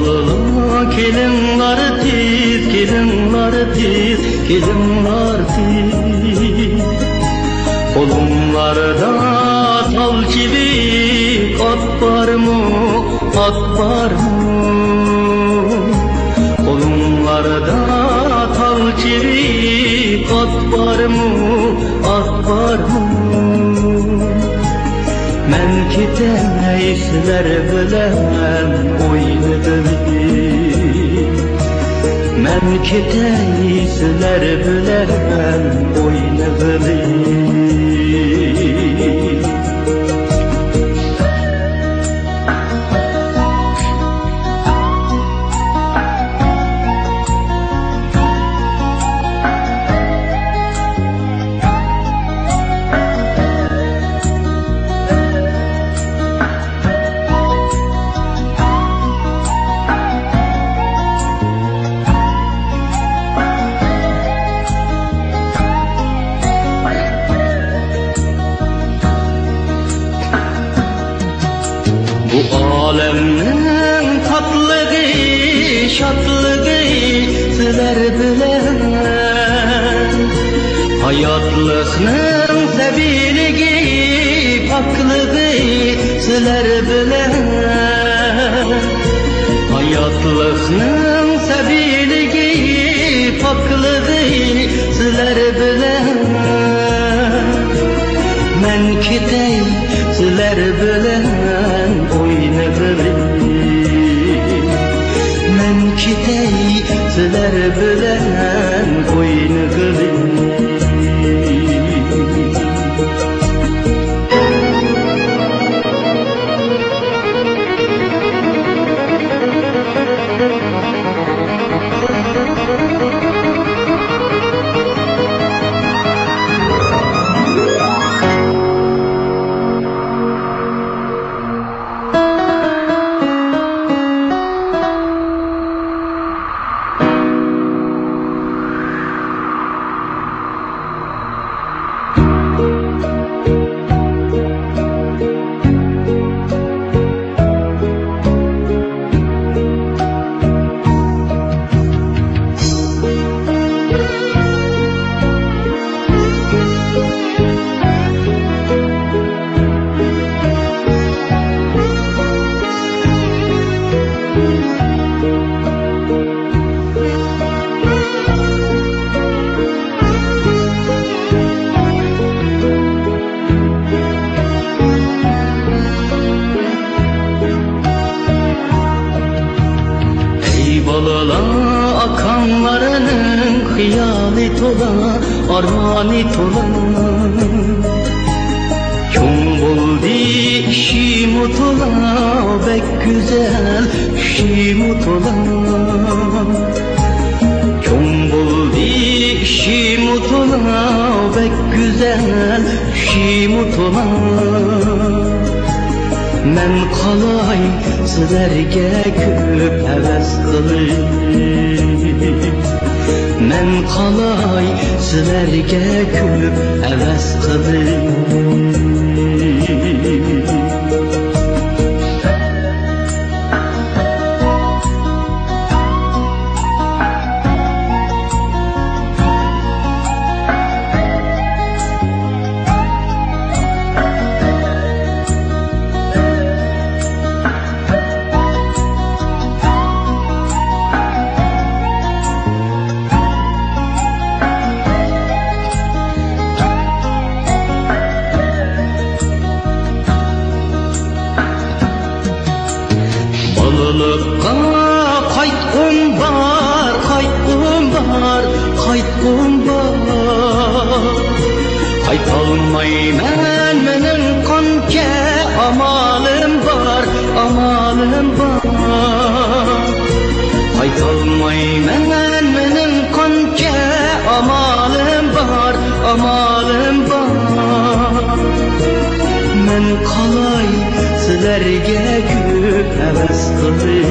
balalar kelinlar tiz, kelinlar tiz, kelinlar tiz. Kolumlarda tal çivik at var mı, at var mı? Kolumlarda tal çivik at var mı, at var mı? Men ketey sizler bilen oynadım. Men ketey sizler bilen oynadım. Bu alemnin tatlığı, şatlığı sizler bilen. Hayatlıkның sebiligi, paklığı sizler bilen. Hayatlıkның sebiligi, paklığı sizler bilen. Men ketey sizler bilen oynadım. Men ketey sizler bilen oynadım. Balalar akanlarının hıyali tola, armani tola. Kim buldu işimi tola, bek güzel işimi tola. Kim buldu işimi tola, bek güzel işimi tola. Men qalay sizlerge köp heves qilib. Men qalay sizlerge köp heves qilib. Balılıkka qaytqum var, qaytqum var, qaytqum var. Qaytolmayman mening qancha amalim var, amalim var. Qaytolmayman mening qancha amalim var, amalim var. Men qalay sizlerge köp heves qilib.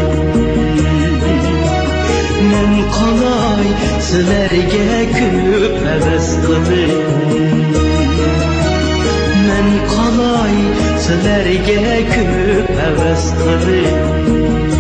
Men qalay sizlerge köp heves qilib. Men qalay sizlerge köp heves qilib.